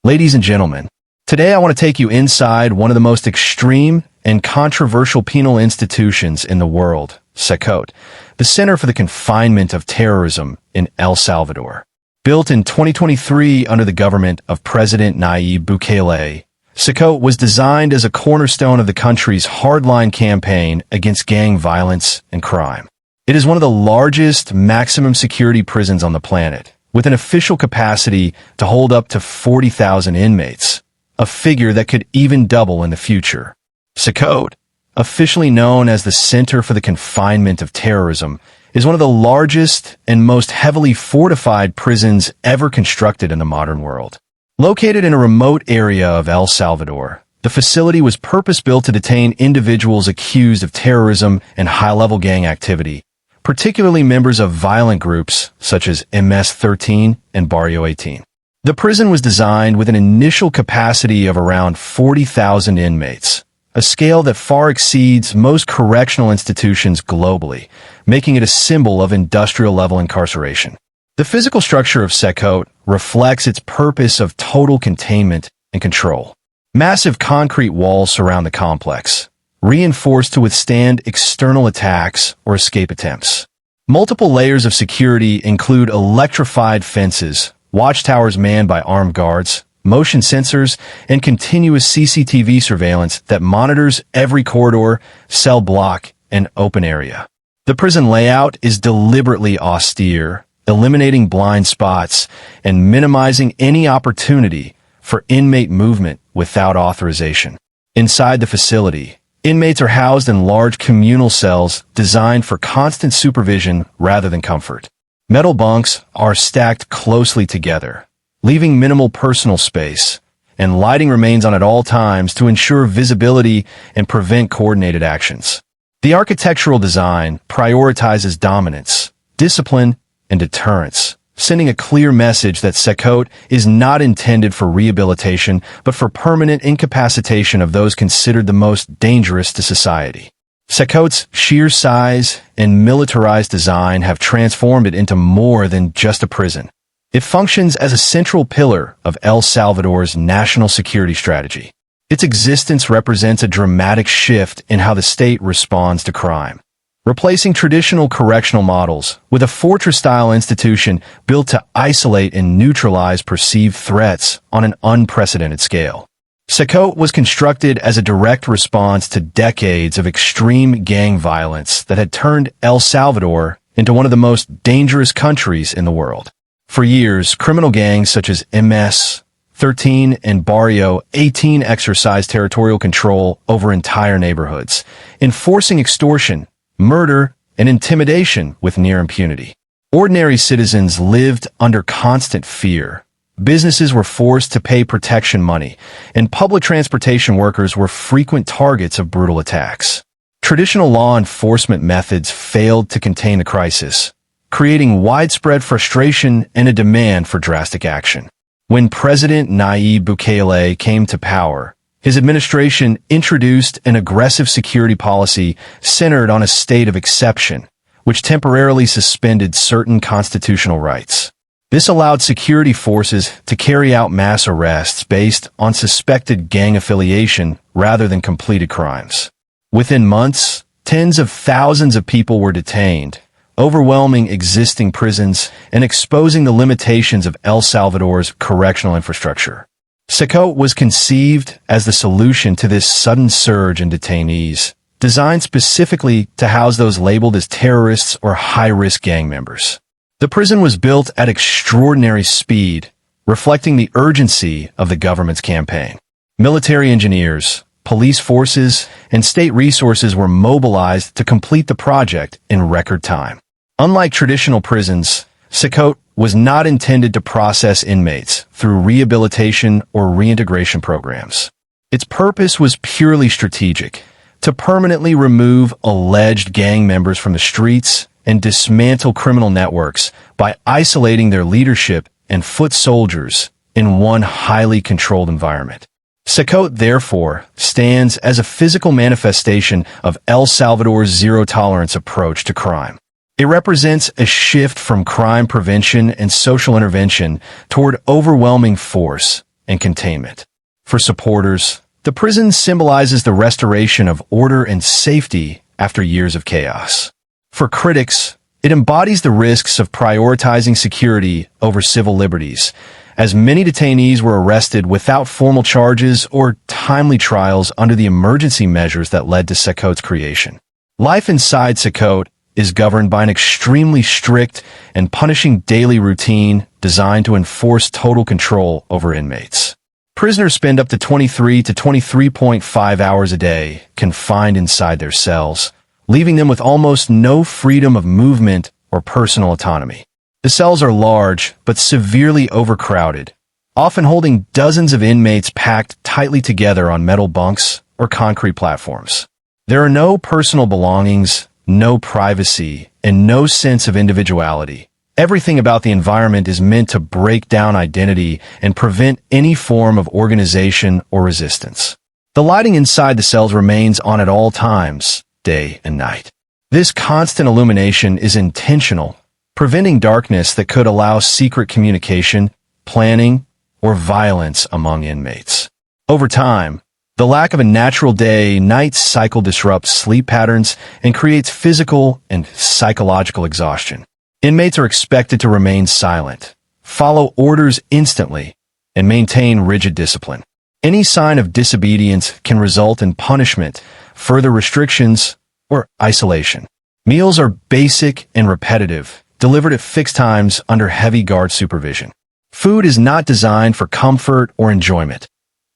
Ladies and gentlemen, today I want to take you inside one of the most extreme and controversial penal institutions in the world, CECOT, the Center for the Confinement of Terrorism in El Salvador. Built in 2023 under the government of President Nayib Bukele, CECOT was designed as a cornerstone of the country's hardline campaign against gang violence and crime. It is one of the largest maximum security prisons on the planet, with an official capacity to hold up to 40,000 inmates, a figure that could even double in the future. CECOT, officially known as the Center for the Confinement of Terrorism, is one of the largest and most heavily fortified prisons ever constructed in the modern world. Located in a remote area of El Salvador, the facility was purpose-built to detain individuals accused of terrorism and high-level gang activity, particularly members of violent groups such as MS-13 and Barrio 18. The prison was designed with an initial capacity of around 40,000 inmates, a scale that far exceeds most correctional institutions globally, making it a symbol of industrial-level incarceration. The physical structure of CECOT reflects its purpose of total containment and control. Massive concrete walls surround the complex, reinforced to withstand external attacks or escape attempts. Multiple layers of security include electrified fences, watchtowers manned by armed guards, motion sensors, and continuous CCTV surveillance that monitors every corridor, cell block, and open area. The prison layout is deliberately austere, eliminating blind spots and minimizing any opportunity for inmate movement without authorization. Inside the facility, inmates are housed in large communal cells designed for constant supervision rather than comfort. Metal bunks are stacked closely together, leaving minimal personal space, and lighting remains on at all times to ensure visibility and prevent coordinated actions. The architectural design prioritizes dominance, discipline, and deterrence, sending a clear message that CECOT is not intended for rehabilitation but for permanent incapacitation of those considered the most dangerous to society. CECOT's sheer size and militarized design have transformed it into more than just a prison. It functions as a central pillar of El Salvador's national security strategy. Its existence represents a dramatic shift in how the state responds to crime, replacing traditional correctional models with a fortress-style institution built to isolate and neutralize perceived threats on an unprecedented scale. CECOT was constructed as a direct response to decades of extreme gang violence that had turned El Salvador into one of the most dangerous countries in the world. For years, criminal gangs such as MS-13 and Barrio 18 exercised territorial control over entire neighborhoods, enforcing extortion, murder, and intimidation with near impunity. Ordinary citizens lived under constant fear. Businesses were forced to pay protection money, and public transportation workers were frequent targets of brutal attacks. Traditional law enforcement methods failed to contain the crisis, creating widespread frustration and a demand for drastic action. When President Nayib Bukele came to power, his administration introduced an aggressive security policy centered on a state of exception, which temporarily suspended certain constitutional rights. This allowed security forces to carry out mass arrests based on suspected gang affiliation rather than completed crimes. Within months, tens of thousands of people were detained, overwhelming existing prisons and exposing the limitations of El Salvador's correctional infrastructure. CECOT was conceived as the solution to this sudden surge in detainees, designed specifically to house those labeled as terrorists or high-risk gang members. The prison was built at extraordinary speed, reflecting the urgency of the government's campaign. Military engineers, police forces, and state resources were mobilized to complete the project in record time. Unlike traditional prisons, CECOT was not intended to process inmates through rehabilitation or reintegration programs. Its purpose was purely strategic, to permanently remove alleged gang members from the streets and dismantle criminal networks by isolating their leadership and foot soldiers in one highly controlled environment. CECOT, therefore, stands as a physical manifestation of El Salvador's zero-tolerance approach to crime. It represents a shift from crime prevention and social intervention toward overwhelming force, and containment. For supporters, the prison symbolizes the restoration of order and safety after years of chaos. For critics, it embodies the risks of prioritizing security over civil liberties, as many detainees were arrested without formal charges or timely trials under the emergency measures that led to CECOT's creation. Life inside CECOT is governed by an extremely strict and punishing daily routine designed to enforce total control over inmates. Prisoners spend up to 23 to 23.5 hours a day confined inside their cells, leaving them with almost no freedom of movement or personal autonomy. The cells are large but severely overcrowded, often holding dozens of inmates packed tightly together on metal bunks or concrete platforms. There are no personal belongings, no privacy, and no sense of individuality. Everything about the environment is meant to break down identity and prevent any form of organization or resistance. The lighting inside the cells remains on at all times, day and night. This constant illumination is intentional, preventing darkness that could allow secret communication, planning, or violence among inmates. Over time, the lack of a natural day-night cycle disrupts sleep patterns and creates physical and psychological exhaustion. Inmates are expected to remain silent, follow orders instantly, and maintain rigid discipline. Any sign of disobedience can result in punishment, further restrictions, or isolation. Meals are basic and repetitive, delivered at fixed times under heavy guard supervision. Food is not designed for comfort or enjoyment,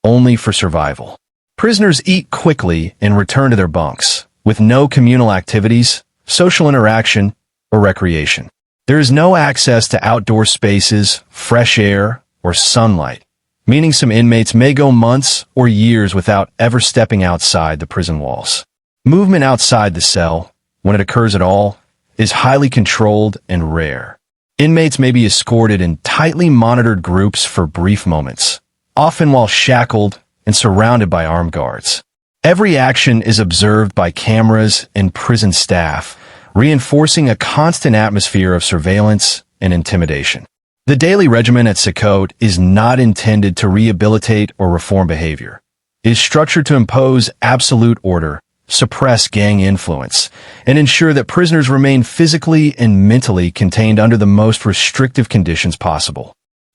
only for survival. Prisoners eat quickly and return to their bunks, with no communal activities, social interaction, or recreation. There is no access to outdoor spaces, fresh air, or sunlight, meaning some inmates may go months or years without ever stepping outside the prison walls. Movement outside the cell, when it occurs at all, is highly controlled and rare. Inmates may be escorted in tightly monitored groups for brief moments, often while shackled and surrounded by armed guards. Every action is observed by cameras and prison staff, reinforcing a constant atmosphere of surveillance and intimidation. The daily regimen at CECOT is not intended to rehabilitate or reform behavior. It is structured to impose absolute order, suppress gang influence, and ensure that prisoners remain physically and mentally contained under the most restrictive conditions possible.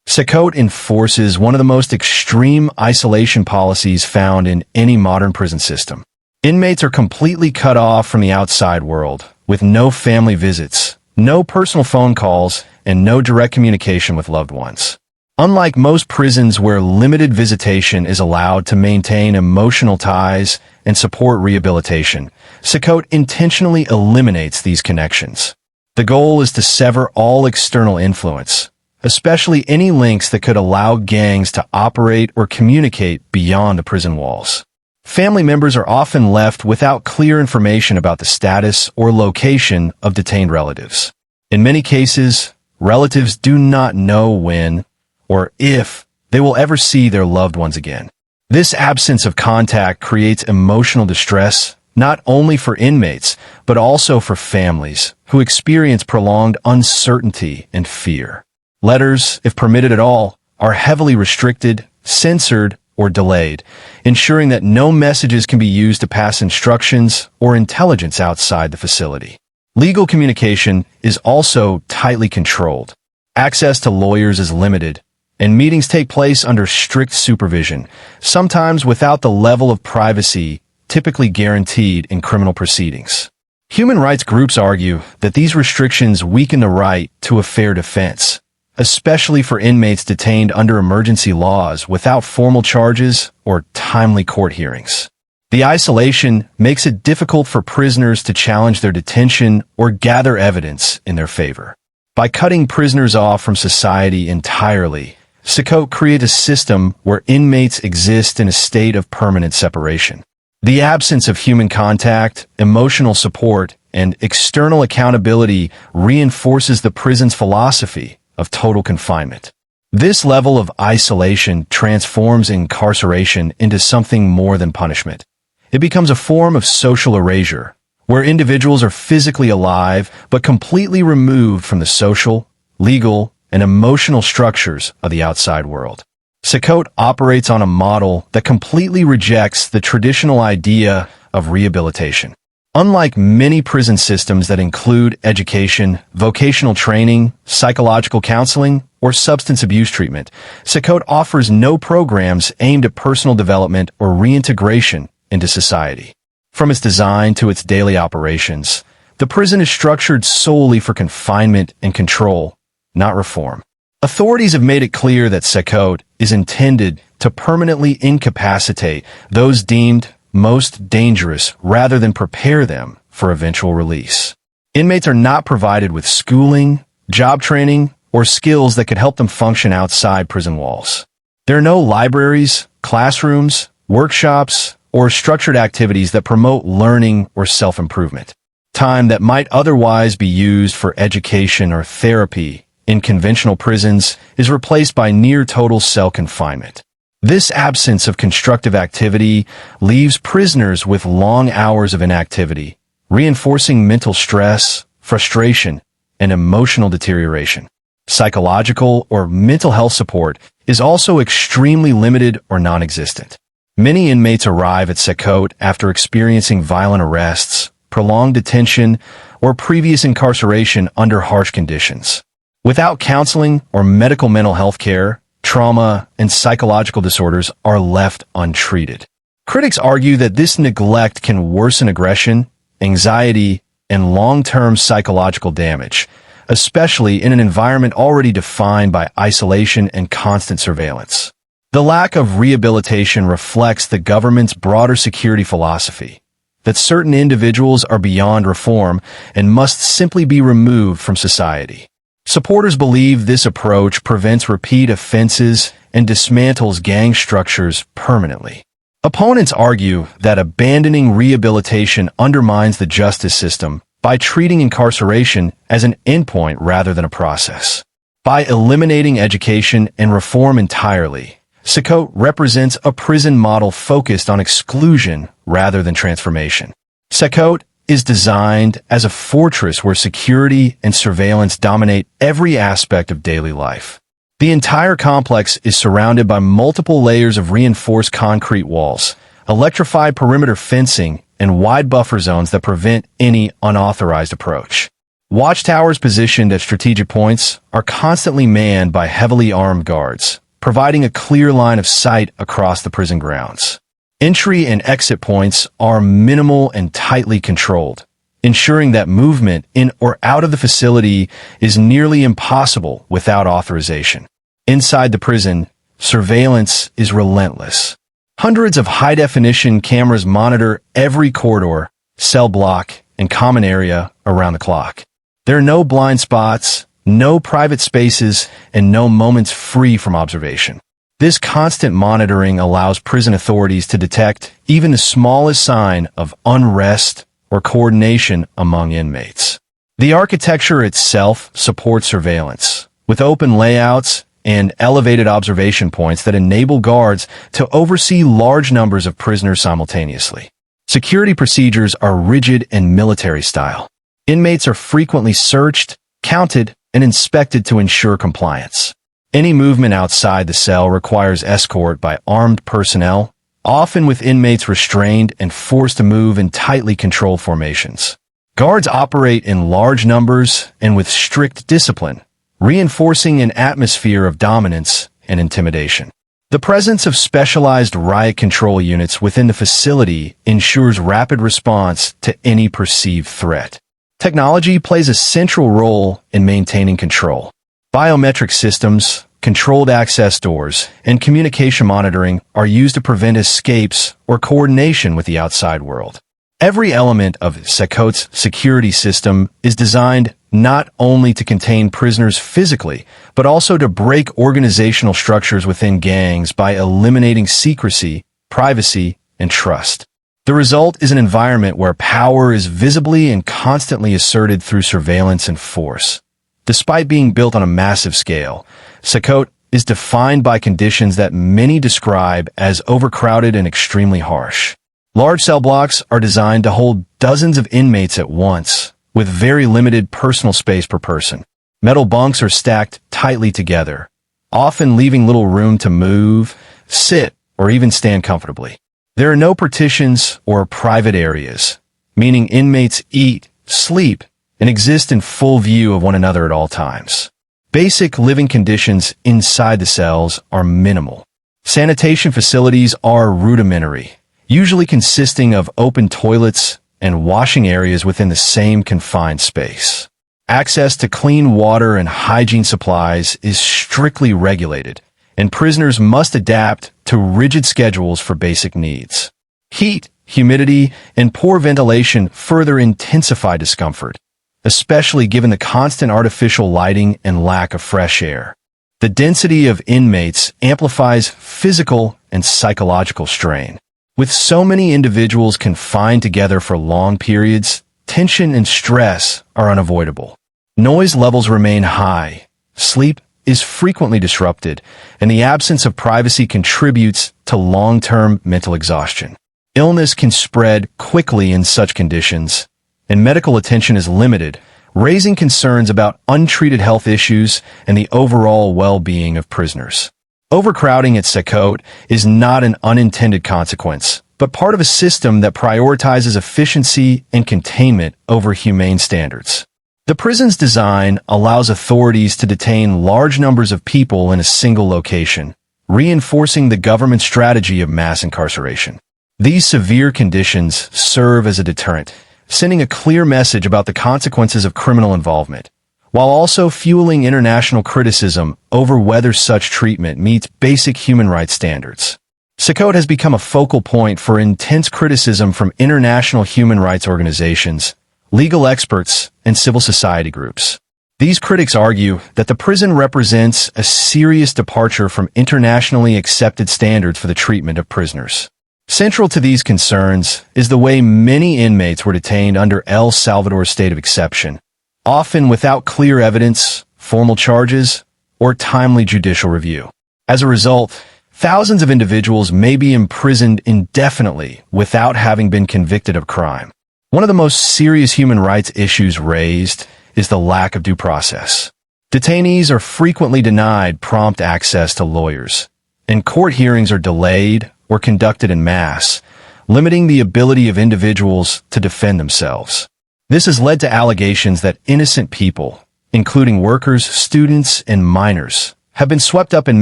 CECOT enforces one of the most extreme isolation policies found in any modern prison system. Inmates are completely cut off from the outside world, with no family visits, no personal phone calls, and no direct communication with loved ones. Unlike most prisons where limited visitation is allowed to maintain emotional ties and support rehabilitation, CECOT intentionally eliminates these connections. The goal is to sever all external influence, especially any links that could allow gangs to operate or communicate beyond the prison walls. Family members are often left without clear information about the status or location of detained relatives. In many cases, relatives do not know when or if they will ever see their loved ones again. This absence of contact creates emotional distress, not only for inmates, but also for families who experience prolonged uncertainty and fear. Letters, if permitted at all, are heavily restricted, censored, or delayed, ensuring that no messages can be used to pass instructions or intelligence outside the facility. Legal communication is also tightly controlled. Access to lawyers is limited, and meetings take place under strict supervision, sometimes without the level of privacy typically guaranteed in criminal proceedings. Human rights groups argue that these restrictions weaken the right to a fair defense, especially for inmates detained under emergency laws without formal charges or timely court hearings. The isolation makes it difficult for prisoners to challenge their detention or gather evidence in their favor. By cutting prisoners off from society entirely, CECOT creates a system where inmates exist in a state of permanent separation. The absence of human contact, emotional support, and external accountability reinforces the prison's philosophy of total confinement. This level of isolation transforms incarceration into something more than punishment. It becomes a form of social erasure, where individuals are physically alive but completely removed from the social, legal, and emotional structures of the outside world. CECOT operates on a model that completely rejects the traditional idea of rehabilitation. Unlike many prison systems that include education, vocational training, psychological counseling, or substance abuse treatment, CECOT offers no programs aimed at personal development or reintegration into society. From its design to its daily operations, the prison is structured solely for confinement and control, not reform. Authorities have made it clear that CECOT is intended to permanently incapacitate those deemed most dangerous rather than prepare them for eventual release. Inmates are not provided with schooling, job training, or skills that could help them function outside prison walls. There are no libraries, classrooms, workshops, or structured activities that promote learning or self-improvement. Time that might otherwise be used for education or therapy in conventional prisons is replaced by near-total cell confinement. This absence of constructive activity leaves prisoners with long hours of inactivity, reinforcing mental stress, frustration, and emotional deterioration. Psychological or mental health support is also extremely limited or non-existent. Many inmates arrive at CECOT after experiencing violent arrests, prolonged detention, or previous incarceration under harsh conditions. Without counseling or medical mental health care, trauma and psychological disorders are left untreated. Critics argue that this neglect can worsen aggression, anxiety, and long-term psychological damage, especially in an environment already defined by isolation and constant surveillance. The lack of rehabilitation reflects the government's broader security philosophy, that certain individuals are beyond reform and must simply be removed from society. Supporters believe this approach prevents repeat offenses and dismantles gang structures permanently. Opponents argue that abandoning rehabilitation undermines the justice system by treating incarceration as an endpoint rather than a process. By eliminating education and reform entirely, CECOT represents a prison model focused on exclusion rather than transformation. CECOT is designed as a fortress where security and surveillance dominate every aspect of daily life. The entire complex is surrounded by multiple layers of reinforced concrete walls, electrified perimeter fencing, and wide buffer zones that prevent any unauthorized approach. Watchtowers positioned at strategic points are constantly manned by heavily armed guards, providing a clear line of sight across the prison grounds. Entry and exit points are minimal and tightly controlled, ensuring that movement in or out of the facility is nearly impossible without authorization. Inside the prison, surveillance is relentless. Hundreds of high-definition cameras monitor every corridor, cell block, and common area around the clock. There are no blind spots, no private spaces, and no moments free from observation. This constant monitoring allows prison authorities to detect even the smallest sign of unrest or coordination among inmates. The architecture itself supports surveillance, with open layouts and elevated observation points that enable guards to oversee large numbers of prisoners simultaneously. Security procedures are rigid and military style. Inmates are frequently searched, counted, and inspected to ensure compliance. Any movement outside the cell requires escort by armed personnel, often with inmates restrained and forced to move in tightly controlled formations. Guards operate in large numbers and with strict discipline, reinforcing an atmosphere of dominance and intimidation. The presence of specialized riot control units within the facility ensures rapid response to any perceived threat. Technology plays a central role in maintaining control. Biometric systems, controlled access doors, and communication monitoring are used to prevent escapes or coordination with the outside world. Every element of CECOT's security system is designed not only to contain prisoners physically, but also to break organizational structures within gangs by eliminating secrecy, privacy, and trust. The result is an environment where power is visibly and constantly asserted through surveillance and force. Despite being built on a massive scale, CECOT is defined by conditions that many describe as overcrowded and extremely harsh. Large cell blocks are designed to hold dozens of inmates at once, with very limited personal space per person. Metal bunks are stacked tightly together, often leaving little room to move, sit, or even stand comfortably. There are no partitions or private areas, meaning inmates eat, sleep, and exist in full view of one another at all times. Basic living conditions inside the cells are minimal. Sanitation facilities are rudimentary, usually consisting of open toilets and washing areas within the same confined space. Access to clean water and hygiene supplies is strictly regulated, and prisoners must adapt to rigid schedules for basic needs. Heat, humidity, and poor ventilation further intensify discomfort, especially given the constant artificial lighting and lack of fresh air. The density of inmates amplifies physical and psychological strain. With so many individuals confined together for long periods, tension and stress are unavoidable. Noise levels remain high, sleep is frequently disrupted, and the absence of privacy contributes to long-term mental exhaustion. Illness can spread quickly in such conditions, and medical attention is limited, raising concerns about untreated health issues and the overall well-being of prisoners. Overcrowding at CECOT is not an unintended consequence, but part of a system that prioritizes efficiency and containment over humane standards. The prison's design allows authorities to detain large numbers of people in a single location, reinforcing the government's strategy of mass incarceration. These severe conditions serve as a deterrent, sending a clear message about the consequences of criminal involvement, while also fueling international criticism over whether such treatment meets basic human rights standards. CECOT has become a focal point for intense criticism from international human rights organizations, legal experts, and civil society groups. These critics argue that the prison represents a serious departure from internationally accepted standards for the treatment of prisoners. Central to these concerns is the way many inmates were detained under El Salvador's state of exception, often without clear evidence, formal charges, or timely judicial review. As a result, thousands of individuals may be imprisoned indefinitely without having been convicted of crime. One of the most serious human rights issues raised is the lack of due process. Detainees are frequently denied prompt access to lawyers, and court hearings are delayed or conducted en masse, limiting the ability of individuals to defend themselves. This has led to allegations that innocent people, including workers, students, and minors, have been swept up in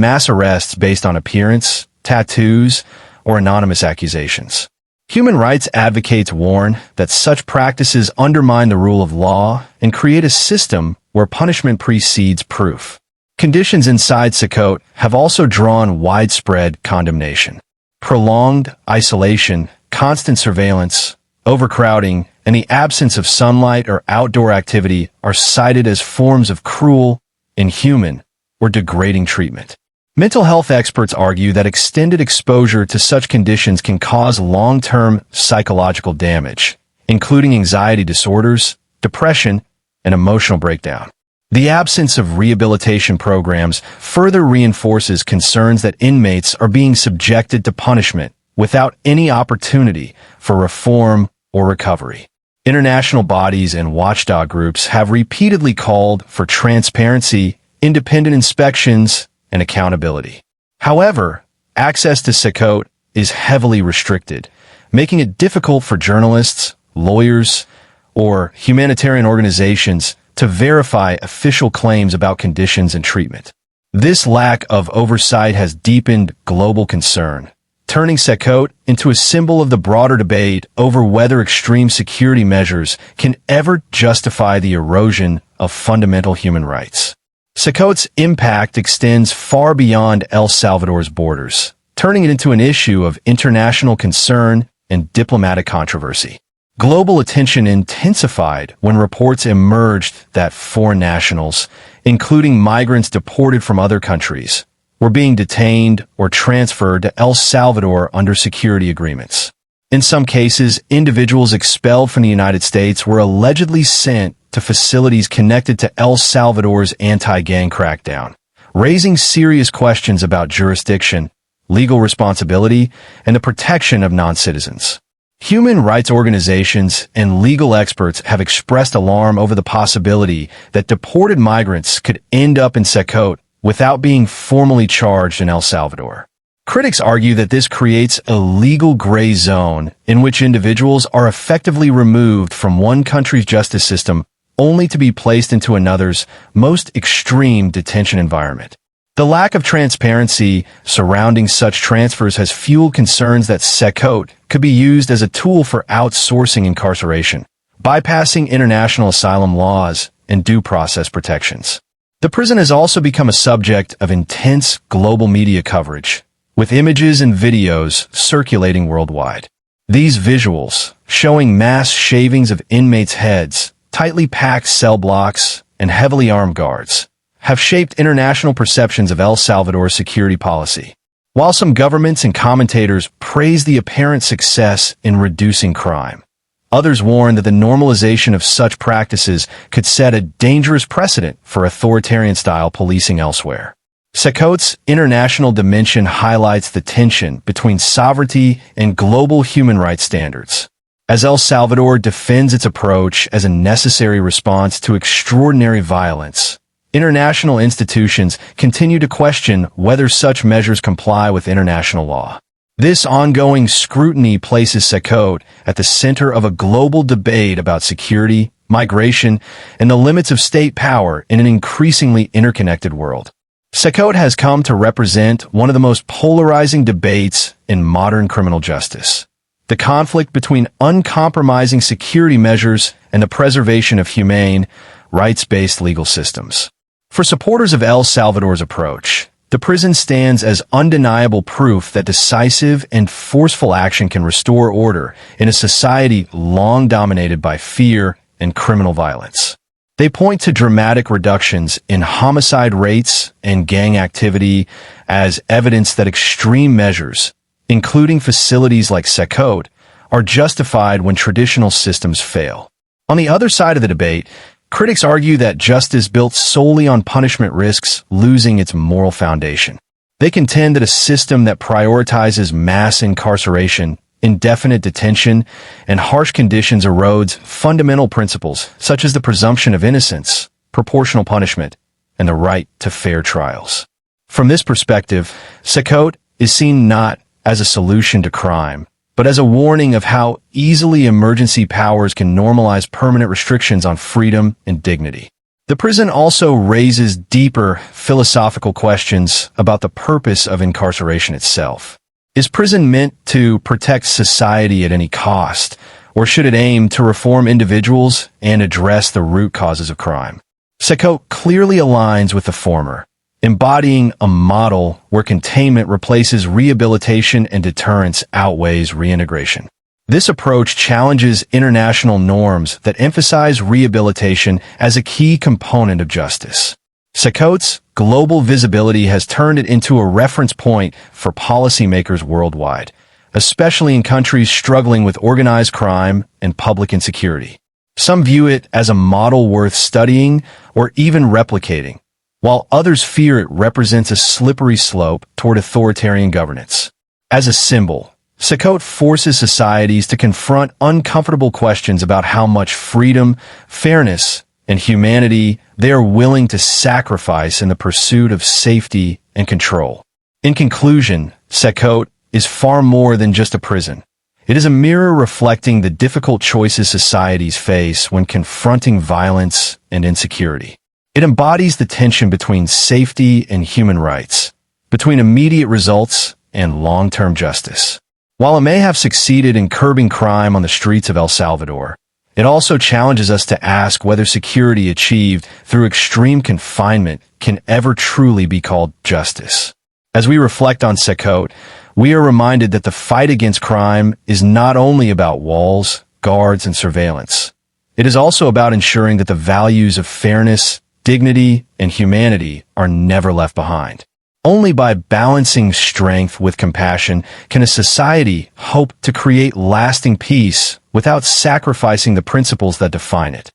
mass arrests based on appearance, tattoos, or anonymous accusations. Human rights advocates warn that such practices undermine the rule of law and create a system where punishment precedes proof. Conditions inside CECOT have also drawn widespread condemnation. Prolonged isolation, constant surveillance, overcrowding, and the absence of sunlight or outdoor activity are cited as forms of cruel, inhuman, or degrading treatment. Mental health experts argue that extended exposure to such conditions can cause long-term psychological damage, including anxiety disorders, depression, and emotional breakdown. The absence of rehabilitation programs further reinforces concerns that inmates are being subjected to punishment without any opportunity for reform or recovery. International bodies and watchdog groups have repeatedly called for transparency, independent inspections, and accountability. However, access to CECOT is heavily restricted, making it difficult for journalists, lawyers, or humanitarian organizations to verify official claims about conditions and treatment. This lack of oversight has deepened global concern, turning CECOT into a symbol of the broader debate over whether extreme security measures can ever justify the erosion of fundamental human rights. CECOT's impact extends far beyond El Salvador's borders, turning it into an issue of international concern and diplomatic controversy. Global attention intensified when reports emerged that foreign nationals, including migrants deported from other countries, were being detained or transferred to El Salvador under security agreements. In some cases, individuals expelled from the United States were allegedly sent to facilities connected to El Salvador's anti-gang crackdown, raising serious questions about jurisdiction, legal responsibility, and the protection of non-citizens. Human rights organizations and legal experts have expressed alarm over the possibility that deported migrants could end up in CECOT without being formally charged in El Salvador. Critics argue that this creates a legal gray zone in which individuals are effectively removed from one country's justice system only to be placed into another's most extreme detention environment. The lack of transparency surrounding such transfers has fueled concerns that CECOT could be used as a tool for outsourcing incarceration, bypassing international asylum laws and due process protections. The prison has also become a subject of intense global media coverage, with images and videos circulating worldwide. These visuals, showing mass shavings of inmates' heads, tightly packed cell blocks, and heavily armed guards, have shaped international perceptions of El Salvador's security policy. While some governments and commentators praise the apparent success in reducing crime, others warn that the normalization of such practices could set a dangerous precedent for authoritarian-style policing elsewhere. CECOT's international dimension highlights the tension between sovereignty and global human rights standards. As El Salvador defends its approach as a necessary response to extraordinary violence, international institutions continue to question whether such measures comply with international law. This ongoing scrutiny places CECOT at the center of a global debate about security, migration, and the limits of state power in an increasingly interconnected world. CECOT has come to represent one of the most polarizing debates in modern criminal justice: the conflict between uncompromising security measures and the preservation of humane, rights-based legal systems. For supporters of El Salvador's approach, the prison stands as undeniable proof that decisive and forceful action can restore order in a society long dominated by fear and criminal violence. They point to dramatic reductions in homicide rates and gang activity as evidence that extreme measures, including facilities like CECOT, are justified when traditional systems fail. On the other side of the debate, critics argue that justice built solely on punishment risks losing its moral foundation. They contend that a system that prioritizes mass incarceration, indefinite detention, and harsh conditions erodes fundamental principles such as the presumption of innocence, proportional punishment, and the right to fair trials. From this perspective, CECOT is seen not as a solution to crime, but as a warning of how easily emergency powers can normalize permanent restrictions on freedom and dignity. The prison also raises deeper philosophical questions about the purpose of incarceration itself. Is prison meant to protect society at any cost, or should it aim to reform individuals and address the root causes of crime? CECOT clearly aligns with the former, embodying a model where containment replaces rehabilitation and deterrence outweighs reintegration. This approach challenges international norms that emphasize rehabilitation as a key component of justice. CECOT's global visibility has turned it into a reference point for policymakers worldwide, especially in countries struggling with organized crime and public insecurity. Some view it as a model worth studying or even replicating, while others fear it represents a slippery slope toward authoritarian governance. As a symbol, CECOT forces societies to confront uncomfortable questions about how much freedom, fairness, and humanity they are willing to sacrifice in the pursuit of safety and control. In conclusion, CECOT is far more than just a prison. It is a mirror reflecting the difficult choices societies face when confronting violence and insecurity. It embodies the tension between safety and human rights, between immediate results and long-term justice. While it may have succeeded in curbing crime on the streets of El Salvador, it also challenges us to ask whether security achieved through extreme confinement can ever truly be called justice. As we reflect on CECOT, we are reminded that the fight against crime is not only about walls, guards, and surveillance. It is also about ensuring that the values of fairness, dignity, and humanity are never left behind. Only by balancing strength with compassion can a society hope to create lasting peace without sacrificing the principles that define it.